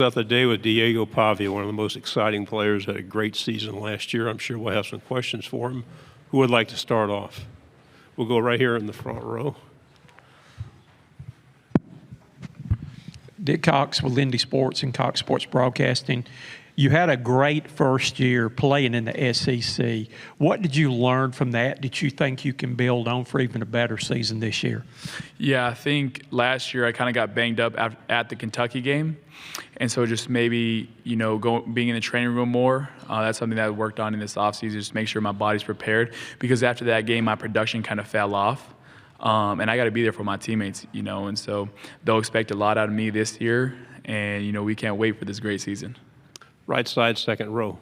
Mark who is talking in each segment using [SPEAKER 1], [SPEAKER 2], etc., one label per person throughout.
[SPEAKER 1] Out the day with Diego Pavla, one of the most exciting players, had a great season last year. I'm sure we'll have some questions for him. Who would like to start off? We'll go right here in the front row.
[SPEAKER 2] Dick Cox with Lindy Sports and Cox Sports Broadcasting. You had a great first year playing in the SEC. What did you learn from that? Did you think you can build on for even a better season this year?
[SPEAKER 3] Yeah, I think last year I kind of got banged up at the Kentucky game. And so just maybe, being in the training room more, that's something that I worked on in this offseason, just make sure my body's prepared. Because after that game, my production kind of fell off. And I got to be there for my teammates, and so they'll expect a lot out of me this year. And, we can't wait for this great season.
[SPEAKER 1] Right side, second row.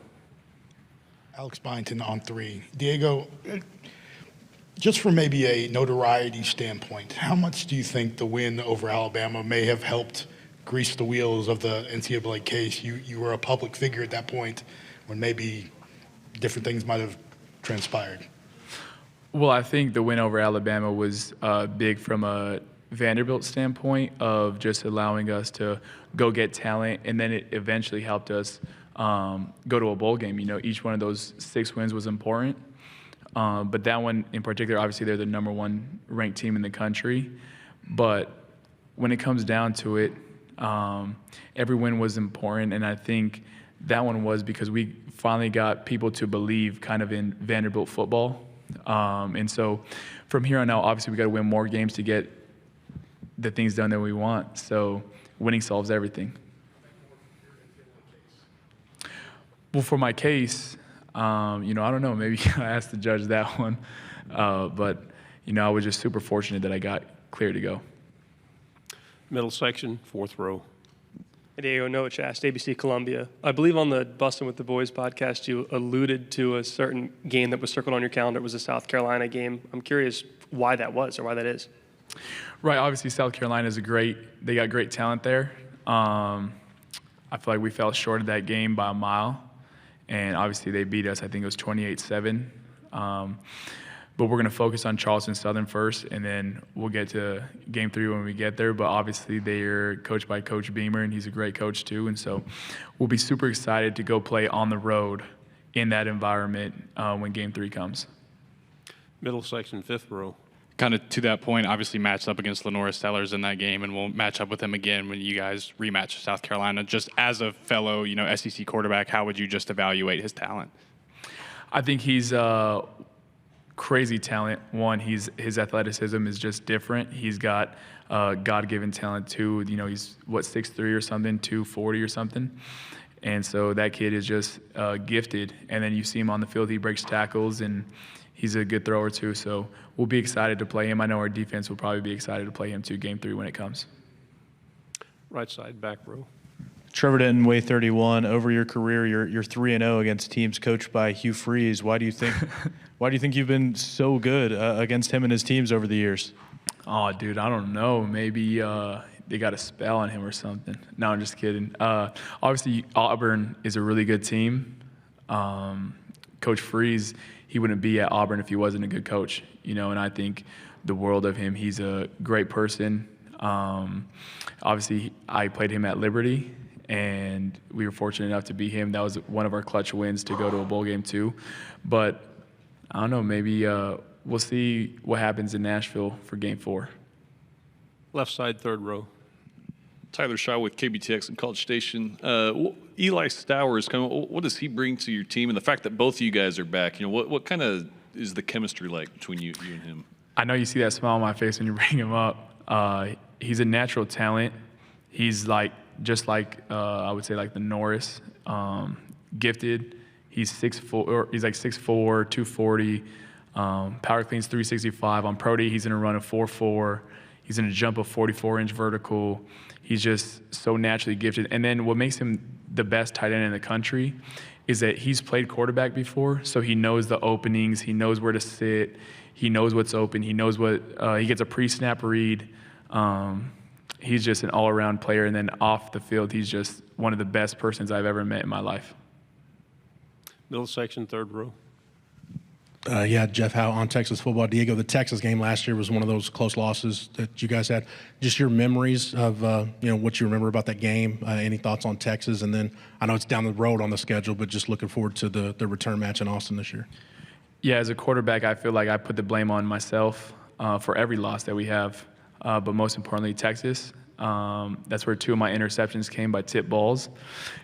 [SPEAKER 4] Alex Byington on three. Diego, just from maybe a notoriety standpoint, how much do you think the win over Alabama may have helped grease the wheels of the NCAA case? You were a public figure at that point when maybe different things might have transpired.
[SPEAKER 3] Well, I think the win over Alabama was big from a Vanderbilt standpoint of just allowing us to go get talent, and then it eventually helped us go to a bowl game. Each one of those 6 wins was important, but that one in particular, obviously they're the number 1 ranked team in the country, but when it comes down to it, every win was important, and I think that one was because we finally got people to believe kind of in Vanderbilt football. And so from here on out, obviously we got to win more games to get the things done that we want. So winning solves everything. Well, for my case, I don't know. Maybe I asked the judge that one. But, I was just super fortunate that I got clear to go.
[SPEAKER 1] Middle section, fourth row.
[SPEAKER 5] Diego Noachast, ABC Columbia. I believe on the Bustin' with the Boys podcast, you alluded to a certain game that was circled on your calendar. It was a South Carolina game. I'm curious why that was or why that is.
[SPEAKER 3] Right. Obviously, South Carolina is they got great talent there. I feel like we fell short of that game by a mile. And obviously, they beat us. I think it was 28-7. But we're going to focus on Charleston Southern first, and then we'll get to Game 3 when we get there. But obviously, they're coached by Coach Beamer, and he's a great coach too. And so we'll be super excited to go play on the road in that environment when Game 3 comes.
[SPEAKER 1] Middle section, fifth row.
[SPEAKER 6] Kind of to that point, obviously matched up against Lenora Stellars in that game, and we'll match up with them again when you guys rematch with South Carolina. Just as a fellow, SEC quarterback, how would you just evaluate his talent?
[SPEAKER 3] I think he's crazy talent. One, his athleticism is just different. He's got God-given talent too. He's 6'3" or something, 240 or something. And so that kid is just gifted. And then you see him on the field, he breaks tackles, and he's a good thrower too. So we'll be excited to play him. I know our defense will probably be excited to play him too, Game 3 when it comes.
[SPEAKER 1] Right side, back row.
[SPEAKER 7] Trevor Denton, Way 31. Over your career, you're 3-0 against teams coached by Hugh Freeze. Why do you think you've been so good against him and his teams over the years?
[SPEAKER 3] Oh, dude, I don't know. Maybe they got a spell on him or something. No, I'm just kidding. Obviously, Auburn is a really good team. Coach Freeze, he wouldn't be at Auburn if he wasn't a good coach, and I think the world of him. He's a great person. Obviously, I played him at Liberty, and we were fortunate enough to beat him. That was one of our clutch wins to go to a bowl game too. But I don't know, maybe we'll see what happens in Nashville for Game 4.
[SPEAKER 1] Left side, third row.
[SPEAKER 8] Tyler Shaw with KBTX and College Station. Eli Stowers, what does he bring to your team? And the fact that both of you guys are back, what kind of is the chemistry like between you and him?
[SPEAKER 3] I know you see that smile on my face when you bring him up. He's a natural talent. He's I would say like the Norris, gifted. He's 6'4", he's like 6'4", 240. Power cleans 365. On Pro Day, he's going to run a 4.4. He's going to jump a 44-inch vertical. He's just so naturally gifted. And then what makes him the best tight end in the country is that he's played quarterback before, so he knows the openings. He knows where to sit. He knows what's open. He knows what he gets a pre-snap read. He's just an all-around player. And then off the field, he's just one of the best persons I've ever met in my life.
[SPEAKER 1] Middle section, third row.
[SPEAKER 9] Yeah, Jeff Howe on Texas football. Diego, the Texas game last year was one of those close losses that you guys had. Just your memories of what you remember about that game. Any thoughts on Texas? And then I know it's down the road on the schedule, but just looking forward to the return match in Austin this year.
[SPEAKER 3] Yeah, as a quarterback, I feel like I put the blame on myself for every loss that we have, but most importantly, Texas. That's where 2 of my interceptions came by tip balls.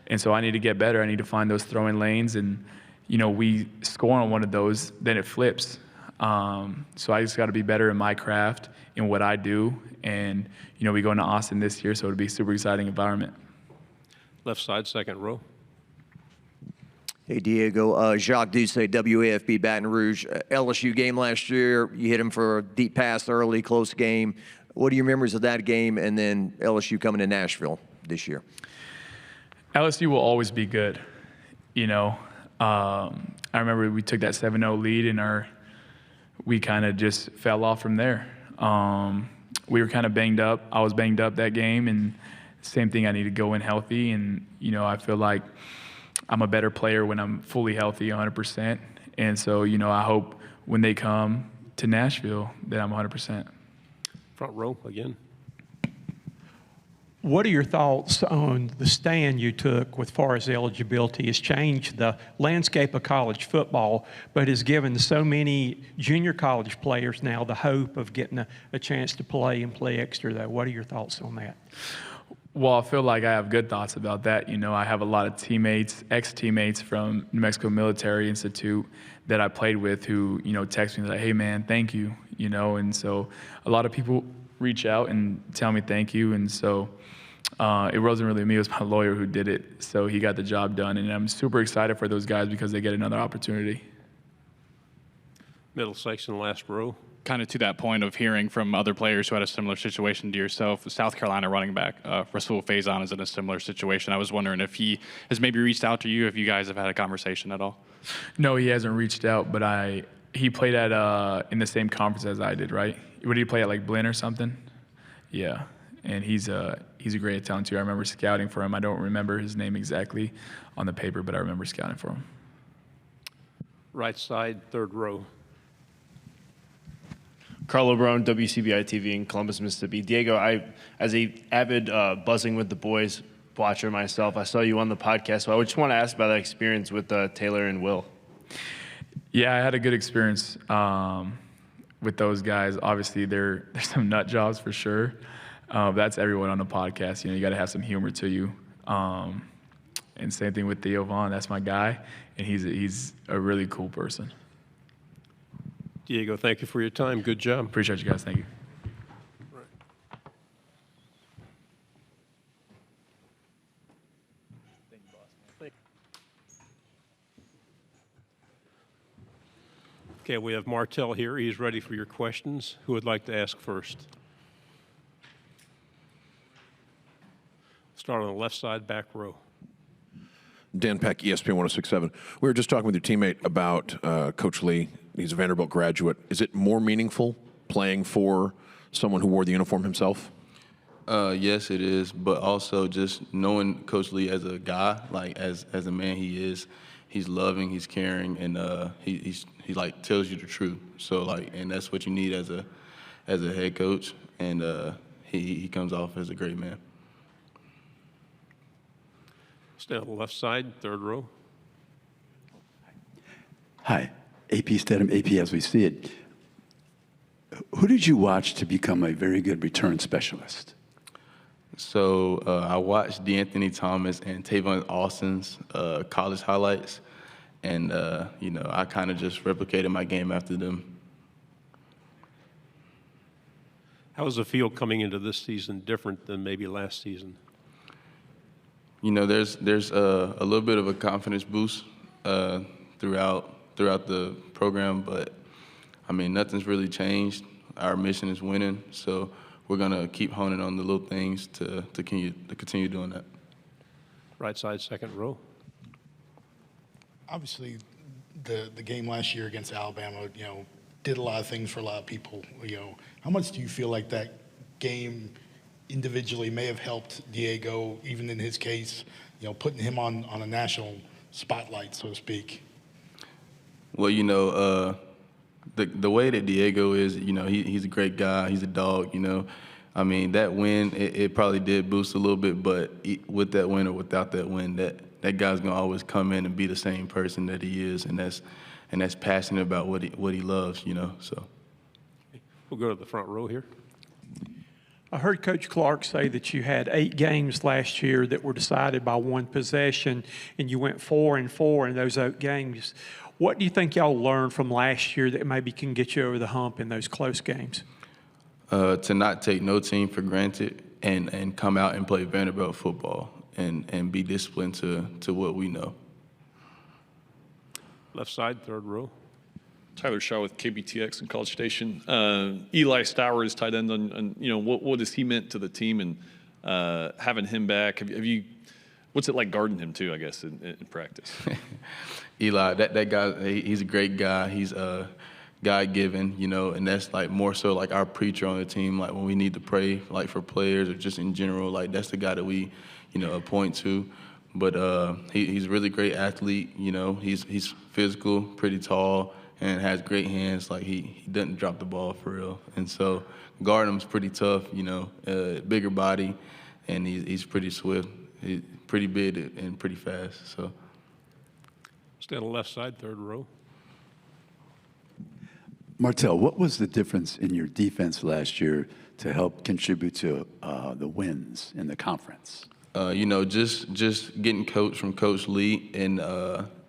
[SPEAKER 3] And so I need to get better. I need to find those throwing lanes. And, we score on one of those, then it flips. So I just got to be better in my craft, in what I do. And, we go into Austin this year, so it'll be a super exciting environment.
[SPEAKER 1] Left side, second row.
[SPEAKER 10] Hey, Diego. Jacques Douce, WAFB Baton Rouge. LSU game last year, you hit him for a deep pass early, close game. What are your memories of that game, and then LSU coming to Nashville this year?
[SPEAKER 3] LSU will always be good. I remember we took that 7-0 lead, and we kind of just fell off from there. We were kind of banged up. I was banged up that game, and same thing, I need to go in healthy. And, I feel like I'm a better player when I'm fully healthy 100%. And so, I hope when they come to Nashville that I'm 100%.
[SPEAKER 1] Front row again.
[SPEAKER 2] What are your thoughts on the stand you took with far as eligibility? Has changed the landscape of college football, but has given so many junior college players now the hope of getting a chance to play and play extra, though. What are your thoughts on that?
[SPEAKER 3] Well, I feel like I have good thoughts about that. I have a lot of teammates, ex-teammates from New Mexico Military Institute that I played with who, text me like, hey, man, thank you, And so a lot of people reach out and tell me thank you. And so it wasn't really me, it was my lawyer who did it. So he got the job done. And I'm super excited for those guys because they get another opportunity.
[SPEAKER 1] Middle section, last row.
[SPEAKER 6] Kind of to that point of hearing from other players who had a similar situation to yourself, the South Carolina running back, Rasul Faison, is in a similar situation. I was wondering if he has maybe reached out to you, if you guys have had a conversation at all.
[SPEAKER 3] No, he hasn't reached out, but he played at in the same conference as I did, right? What did he play at, like Blinn or something? Yeah, and he's a great talent too. I remember scouting for him. I don't remember his name exactly on the paper, but I remember scouting for him.
[SPEAKER 1] Right side, third row.
[SPEAKER 11] Carlo Brown, WCBI TV in Columbus, Mississippi. Diego, as a avid Buzzing with the Boys watcher myself, I saw you on the podcast, so I just want to ask about that experience with Taylor and Will.
[SPEAKER 3] Yeah, I had a good experience with those guys. Obviously, there's some nut jobs for sure. That's everyone on the podcast. You got to have some humor to you. And same thing with Theo Vaughn. That's my guy, and he's a really cool person.
[SPEAKER 1] Diego, thank you for your time. Good job.
[SPEAKER 3] Appreciate you guys. Thank you.
[SPEAKER 1] Okay, we have Martell here. He's ready for your questions. Who would like to ask first? Start on the left side, back row.
[SPEAKER 12] Dan Peck, ESPN 1067. We were just talking with your teammate about Coach Lee. He's a Vanderbilt graduate. Is it more meaningful playing for someone who wore the uniform himself?
[SPEAKER 13] Yes, it is, but also just knowing Coach Lee as a guy, like as a man he is, he's loving, he's caring, and he like tells you the truth. So and that's what you need as a head coach, and he comes off as a great man.
[SPEAKER 1] Stay on the left side, third row.
[SPEAKER 14] Hi, AP Stedham, AP as we see it. Who did you watch to become a very good return specialist?
[SPEAKER 13] So I watched DeAnthony Thomas and Tavon Austin's college highlights, and I kind of just replicated my game after them.
[SPEAKER 1] How was the field coming into this season different than maybe last season?
[SPEAKER 13] There's a little bit of a confidence boost throughout the program, but nothing's really changed. Our mission is winning, so we're gonna keep honing on the little things to continue doing that.
[SPEAKER 1] Right side, second row.
[SPEAKER 4] Obviously, the game last year against Alabama, did a lot of things for a lot of people. How much do you feel like that game individually may have helped Diego, even in his case, putting him on a national spotlight, so to speak?
[SPEAKER 13] Well, the way that Diego is, he's a great guy. He's a dog, I mean, that win, it probably did boost a little bit, but with that win or without that win, that guy's gonna always come in and be the same person that he is, and that's passionate about what he loves, So.
[SPEAKER 1] We'll go to the front row here.
[SPEAKER 2] I heard Coach Clark say that you had 8 games last year that were decided by one possession, and you went 4-4 in those 8 games. What do you think y'all learned from last year that maybe can get you over the hump in those close games?
[SPEAKER 13] To not take no team for granted and come out and play Vanderbilt football and be disciplined to what we know.
[SPEAKER 1] Left side, third row.
[SPEAKER 8] Tyler Shaw with KBTX and College Station. Eli Stowers, tight end. What has he meant to the team, and having him back? Have you? What's it like guarding him too? I guess in practice.
[SPEAKER 13] Eli, that guy, he's a great guy. He's God-given, and that's like more so like our preacher on the team. Like when we need to pray, like for players or just in general, like that's the guy that we, appoint to. But he's a really great athlete. He's physical, pretty tall, and has great hands. Like he doesn't drop the ball for real. And so guarding him's pretty tough. Bigger body, and he's pretty swift. He's pretty big and pretty fast. So.
[SPEAKER 1] Stay on the left side, third row.
[SPEAKER 14] Martell, what was the difference in your defense last year to help contribute to the wins in the conference?
[SPEAKER 13] Just getting coached from Coach Lee, and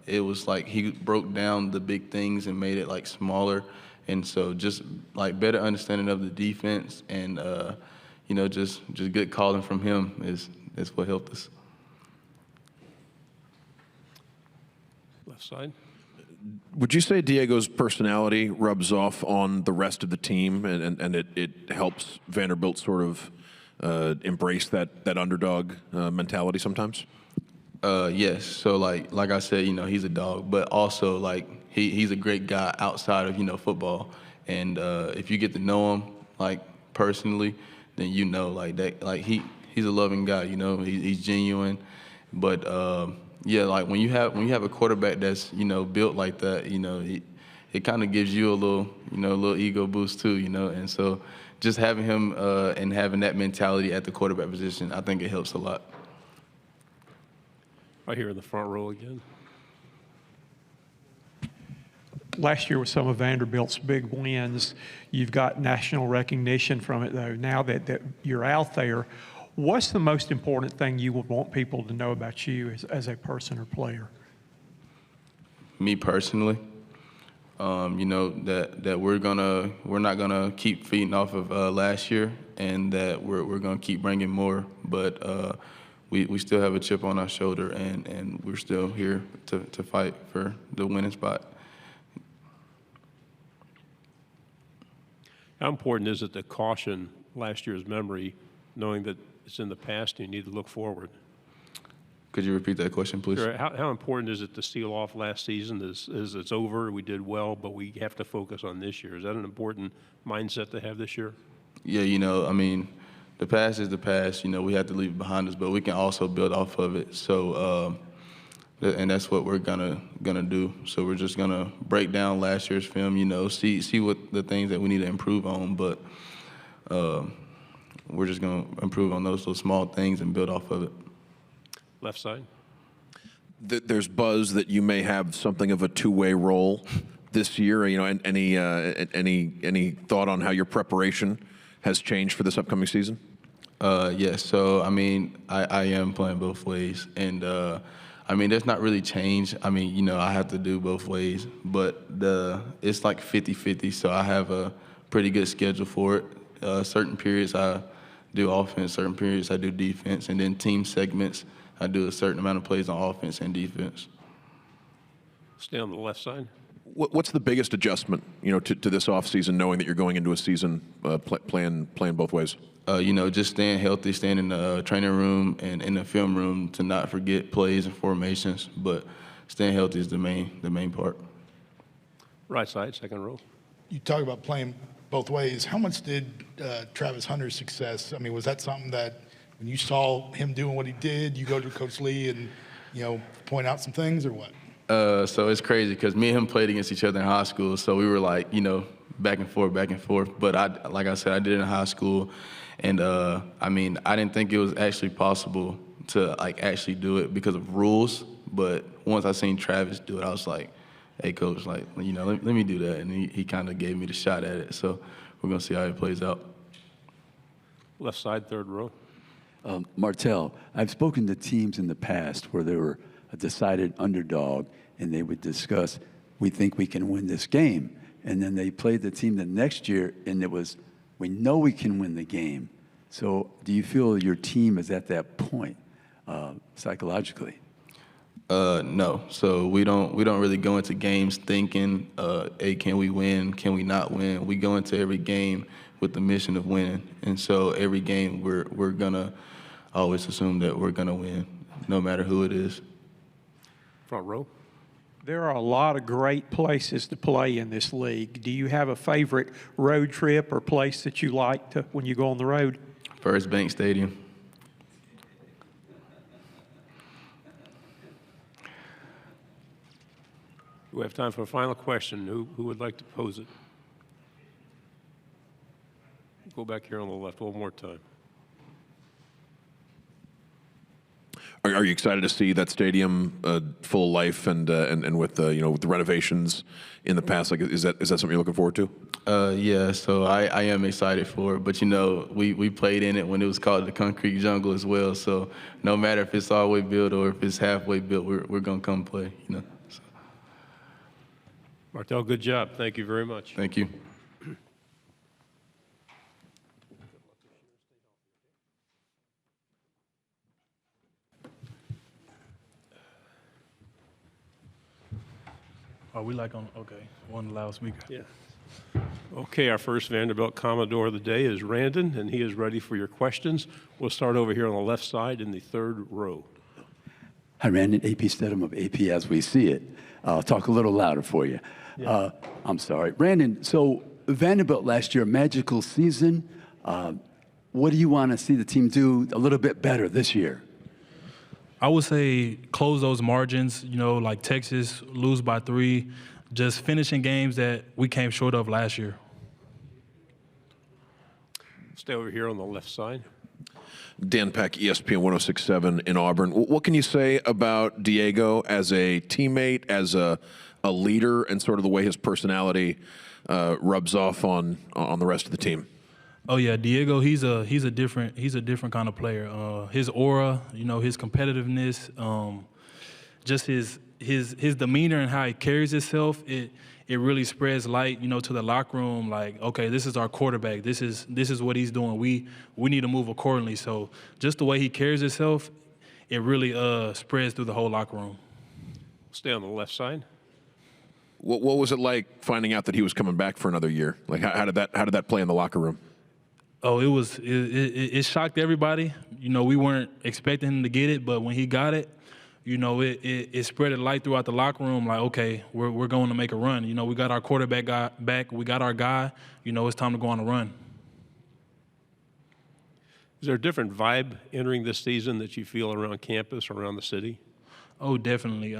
[SPEAKER 13] it was like he broke down the big things and made it like smaller, and so just like better understanding of the defense, and just good calling from him is what helped us.
[SPEAKER 1] Left side.
[SPEAKER 12] Would you say Diego's personality rubs off on the rest of the team, and it helps Vanderbilt sort of embrace that underdog mentality sometimes?
[SPEAKER 13] Yes. So like I said, he's a dog, but also like he's a great guy outside of football, and if you get to know him like personally, then like that, like he's a loving guy. He's genuine, but. Yeah, like when you have a quarterback that's built like that, it kind of gives you a little ego boost too, and so just having him and having that mentality at the quarterback position, I think it helps a lot.
[SPEAKER 1] Right here in the front row again.
[SPEAKER 2] Last year was some of Vanderbilt's big wins. You've got national recognition from it though. Now that you're out there, what's the most important thing you would want people to know about you as a person or player?
[SPEAKER 13] Me personally, that we're not gonna keep feeding off of last year, and that we're gonna keep bringing more. But we still have a chip on our shoulder, and we're still here to fight for the winning spot.
[SPEAKER 1] How important is it to caution last year's memory, knowing that it's in the past and you need to look forward?
[SPEAKER 13] Could you repeat that question, please?
[SPEAKER 1] Sure. How important is it to seal off last season? Is it's over, we did well, but we have to focus on this year? Is that an important mindset to have this year?
[SPEAKER 13] Yeah, I mean, the past is the past. We have to leave it behind us, but we can also build off of it. So, and that's what we're gonna do. So we're just gonna break down last year's film. See what the things that we need to improve on, but. We're just going to improve on those little small things and build off of it.
[SPEAKER 1] Left side.
[SPEAKER 12] There's buzz that you may have something of a two-way role this year. Any thought on how your preparation has changed for this upcoming season?
[SPEAKER 13] Yes. So I mean, I am playing both ways, and I mean, there's not really change. I mean, I have to do both ways, but it's like 50-50. So I have a pretty good schedule for it. Certain periods I do offense, certain periods I do defense, and then team segments I do a certain amount of plays on offense and defense.
[SPEAKER 1] Stay on the left side.
[SPEAKER 12] What's the biggest adjustment, to this offseason, knowing that you're going into a season playing both ways?
[SPEAKER 13] Just staying healthy, staying in the training room and in the film room to not forget plays and formations, but staying healthy is the main part.
[SPEAKER 1] Right side, second row.
[SPEAKER 4] You talk about playing both ways. How much did Travis Hunter's success, I mean, was that something that when you saw him doing what he did, you go to Coach Lee and, point out some things, or what?
[SPEAKER 13] So it's crazy because me and him played against each other in high school. So we were like, back and forth, back and forth. But like I said, I did it in high school. And I didn't think it was actually possible to actually do it because of rules. But once I seen Travis do it, I was like, hey, coach, let me do that. And he kind of gave me the shot at it. So we're going to see how it plays out.
[SPEAKER 1] Left side, third row.
[SPEAKER 14] Martell, I've spoken to teams in the past where they were a decided underdog, and they would discuss, we think we can win this game. And then they played the team the next year, and it was, we know we can win the game. So do you feel your team is at that point psychologically?
[SPEAKER 13] No. So we don't really go into games thinking, hey, can we win? Can we not win? We go into every game with the mission of winning. And so every game we're gonna always assume that we're gonna win, no matter who it is.
[SPEAKER 1] Front row.
[SPEAKER 2] There are a lot of great places to play in this league. Do you have a favorite road trip or place that you like to when you go on the road?
[SPEAKER 13] First Bank Stadium.
[SPEAKER 1] We have time for a final question. Who would like to pose it? Go back here on the left one more time.
[SPEAKER 12] Are you excited to see that stadium full of life and with with the renovations in the past? Is that something you're looking forward to?
[SPEAKER 13] Yeah, so I am excited for it. But we played in it when it was called the Concrete Jungle as well. So no matter if it's all the way built or if it's halfway built, we're gonna come play. So.
[SPEAKER 1] Martel, good job. Thank you very much.
[SPEAKER 13] Thank you.
[SPEAKER 15] Are we one loudspeaker?
[SPEAKER 1] Yeah. Okay, our first Vanderbilt Commodore of the day is Randon, and he is ready for your questions. We'll start over here on the left side in the third row.
[SPEAKER 14] Hi, Randon, AP Stedham of AP As We See It. I'll talk a little louder for you.
[SPEAKER 1] Yeah.
[SPEAKER 14] I'm sorry. Randon, so Vanderbilt last year, magical season. What do you want to see the team do a little bit better this year?
[SPEAKER 15] I would say close those margins, like Texas, lose by 3, just finishing games that we came short of last year.
[SPEAKER 1] Stay over here on the left side.
[SPEAKER 12] Dan Peck, ESPN 106.7 in Auburn. What can you say about Diego as a teammate, as a leader, and sort of the way his personality rubs off on the rest of the team?
[SPEAKER 15] Oh yeah, Diego. He's a different kind of player. His aura, his competitiveness, just his demeanor and how he carries himself. It really spreads light, to the locker room. Like, okay, this is our quarterback. This is what he's doing. We need to move accordingly. So just the way he carries himself, it really spreads through the whole locker room.
[SPEAKER 1] Stay on the left side.
[SPEAKER 12] What was it like finding out that he was coming back for another year? Like, how did that play in the locker room?
[SPEAKER 15] Oh, it shocked everybody. We weren't expecting him to get it, but when he got it, it spread a light throughout the locker room. Like, okay, we're going to make a run. We got our quarterback back. We got our guy. It's time to go on a run.
[SPEAKER 1] Is there a different vibe entering this season that you feel around campus, around the city?
[SPEAKER 15] Oh, definitely.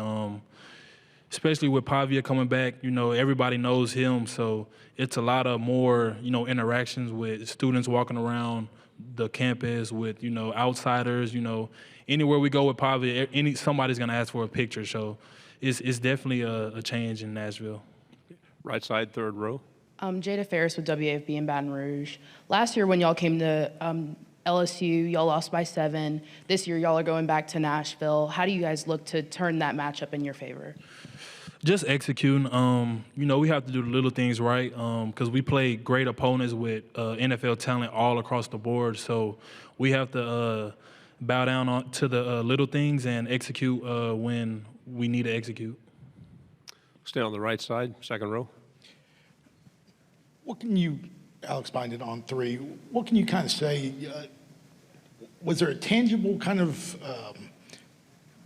[SPEAKER 15] Especially with Pavla coming back, everybody knows him, so it's a lot of more, interactions with students walking around the campus, with, outsiders, anywhere we go with Pavla, somebody's gonna ask for a picture, so it's definitely a change in Nashville.
[SPEAKER 1] Right side, third row.
[SPEAKER 16] Jada Ferris with WAFB in Baton Rouge. Last year when y'all came to LSU, y'all lost by 7. This year, y'all are going back to Nashville. How do you guys look to turn that matchup in your favor?
[SPEAKER 15] Just executing. We have to do the little things right because we play great opponents with NFL talent all across the board. So we have to bow down to the little things and execute when we need to execute.
[SPEAKER 1] Stay on the right side, second row.
[SPEAKER 4] What can you, Alex Binded on 3, what can you kind of say? Was there a tangible kind of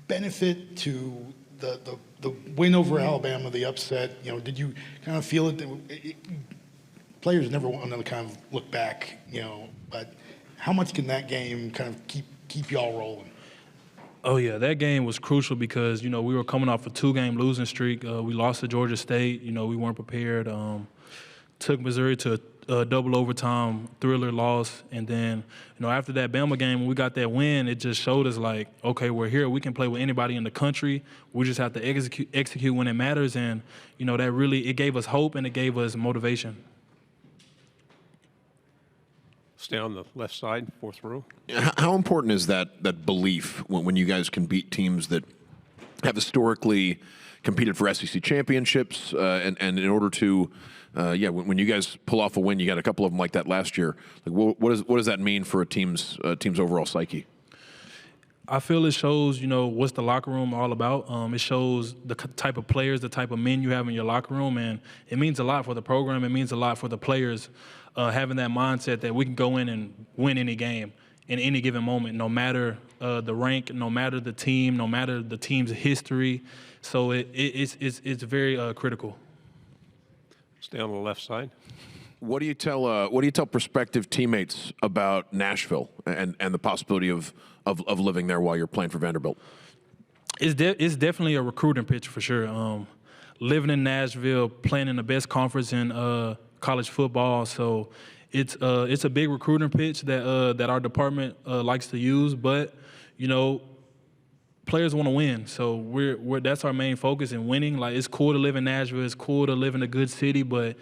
[SPEAKER 4] benefit to the win over Alabama, the upset? Did you kind of feel it? Players never want to kind of look back, but how much can that game kind of keep y'all rolling?
[SPEAKER 15] Oh, yeah, that game was crucial because, we were coming off a 2-game losing streak. We lost to Georgia State. We weren't prepared. Took Missouri to a double overtime thriller loss. And then, after that Bama game, when we got that win, it just showed us like, okay, we're here. We can play with anybody in the country. We just have to execute when it matters. And, that really, it gave us hope and it gave us motivation.
[SPEAKER 1] Stay on the left side, fourth row.
[SPEAKER 12] How important is that belief when you guys can beat teams that have historically competed for SEC championships, and in order to, when you guys pull off a win, you got a couple of them like that last year. Like, what does that mean for a team's overall psyche?
[SPEAKER 15] I feel it shows, what's the locker room all about. It shows the type of players, the type of men you have in your locker room, and it means a lot for the program. It means a lot for the players, having that mindset that we can go in and win any game in any given moment, no matter the rank, no matter the team, no matter the team's history. So it's very critical.
[SPEAKER 1] Stay on the left side.
[SPEAKER 12] What do you tell prospective teammates about Nashville and the possibility of living there while you're playing for Vanderbilt?
[SPEAKER 15] It's definitely a recruiting pitch for sure. Living in Nashville, playing in the best conference in college football, so it's a big recruiting pitch that our department likes to use. But players want to win, so that's our main focus in winning. Like, it's cool to live in Nashville, it's cool to live in a good city, but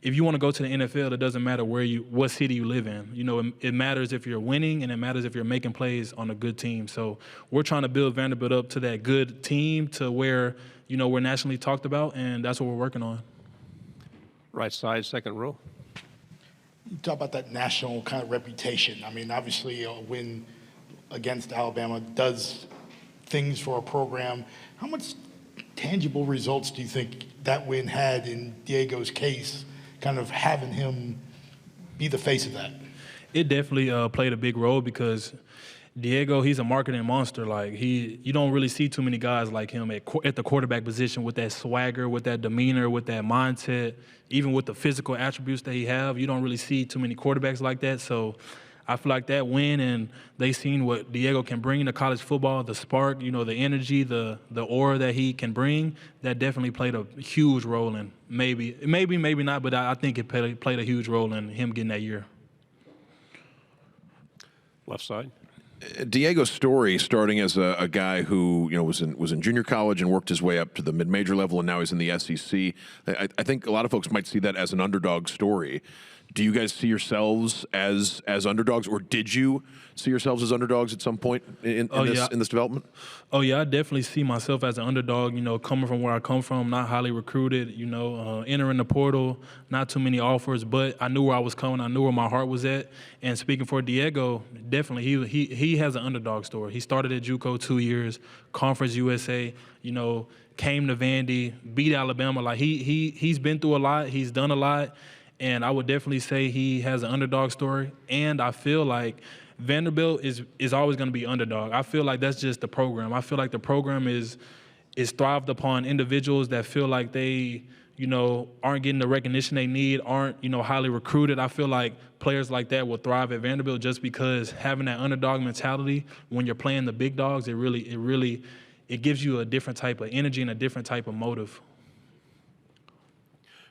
[SPEAKER 15] if you want to go to the NFL, it doesn't matter what city you live in. It matters if you're winning, and it matters if you're making plays on a good team. So we're trying to build Vanderbilt up to that good team to where, we're nationally talked about, and that's what we're working on.
[SPEAKER 1] Right side, second row.
[SPEAKER 4] You talk about that national kind of reputation. I mean, obviously a win against Alabama does things for a program. How much tangible results do you think that win had in Diego's case, kind of having him be the face of that?
[SPEAKER 15] It definitely played a big role because Diego, he's a marketing monster. Like, you don't really see too many guys like him at the quarterback position with that swagger, with that demeanor, with that mindset, even with the physical attributes that he have. You don't really see too many quarterbacks like that. So I feel like that win, and they seen what Diego can bring to college football, the spark, the energy, the aura that he can bring, that definitely played a huge role in maybe not, but I think it played a huge role in him getting that year.
[SPEAKER 1] Left side.
[SPEAKER 12] Diego's story, starting as a guy who was in junior college and worked his way up to the mid-major level, and now he's in the SEC. I think a lot of folks might see that as an underdog story. Do you guys see yourselves as underdogs, or did you see yourselves as underdogs at some point in this development?
[SPEAKER 15] Oh yeah, I definitely see myself as an underdog. Coming from where I come from, not highly recruited. Entering the portal, not too many offers, but I knew where I was coming. I knew where my heart was at. And speaking for Diego, definitely he has an underdog story. He started at JUCO 2 years, Conference USA. Came to Vandy, beat Alabama. Like he's been through a lot. He's done a lot. And I would definitely say he has an underdog story. And I feel like Vanderbilt is always going to be underdog. I feel like that's just the program. I feel like the program is thrived upon individuals that feel like they, aren't getting the recognition they need, aren't, highly recruited. I feel like players like that will thrive at Vanderbilt just because having that underdog mentality when you're playing the big dogs, it gives you a different type of energy and a different type of motive.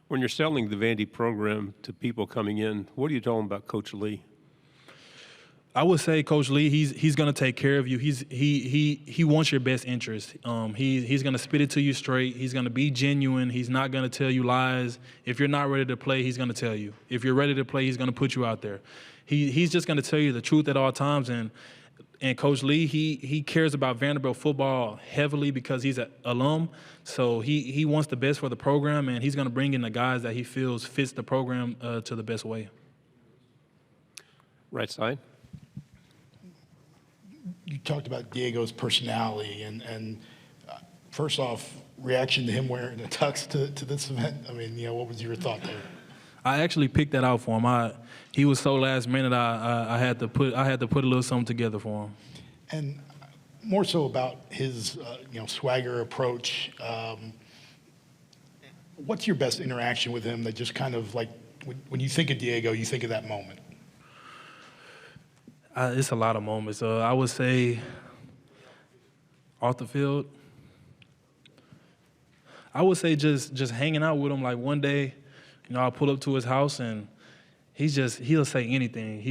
[SPEAKER 1] When you're selling the Vandy program to people coming in, what do you tell them about Coach Lee?
[SPEAKER 15] I would say Coach Lee, he's going to take care of you. He wants your best interest. He's going to spit it to you straight. He's going to be genuine. He's not going to tell you lies. If you're not ready to play, he's going to tell you. If you're ready to play, he's going to put you out there. He's just going to tell you the truth at all times. And Coach Lee, he cares about Vanderbilt football heavily because he's an alum. So he wants the best for the program, and he's going to bring in the guys that he feels fits the program to the best way.
[SPEAKER 1] Right side.
[SPEAKER 4] You talked about Diego's personality, and first off, reaction to him wearing a tux to this event. I mean, what was your thought there?
[SPEAKER 15] I actually picked that out for him. He was so last minute. I had to put a little something together for him.
[SPEAKER 4] And more so about his swagger approach. What's your best interaction with him that just kind of like when you think of Diego, you think of that moment?
[SPEAKER 15] It's a lot of moments. I would say Off the field, I would say just hanging out with him. Like one day, I'll pull up to his house and he'll say anything.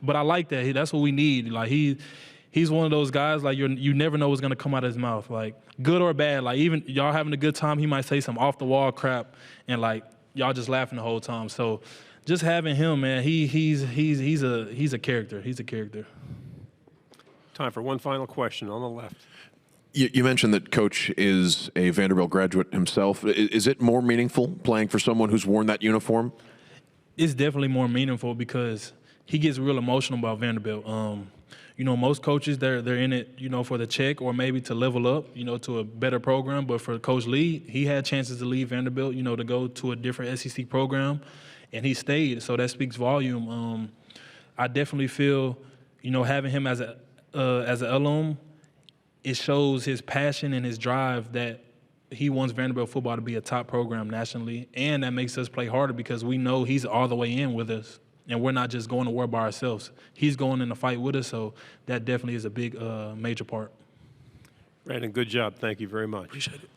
[SPEAKER 15] But I like that. That's what we need. Like he's one of those guys, like you never know what's gonna come out of his mouth, like good or bad. Like even y'all having a good time, he might say some off the wall crap, and like y'all just laughing the whole time. So just having him, man, he's a character. He's a character.
[SPEAKER 1] Time for one final question on the left.
[SPEAKER 12] You mentioned that Coach is a Vanderbilt graduate himself. Is it more meaningful playing for someone who's worn that uniform?
[SPEAKER 15] It's definitely more meaningful because he gets real emotional about Vanderbilt. Most coaches, they're in it, for the check or maybe to level up, to a better program. But for Coach Lee, he had chances to leave Vanderbilt, to go to a different SEC program, and he stayed. So that speaks volume. I definitely feel, having him as an alum, it shows his passion and his drive that he wants Vanderbilt football to be a top program nationally, and that makes us play harder because we know he's all the way in with us. And we're not just going to war by ourselves. He's going in the fight with us, so that definitely is a big, major part.
[SPEAKER 1] Randon, good job. Thank you very much.
[SPEAKER 15] Appreciate it.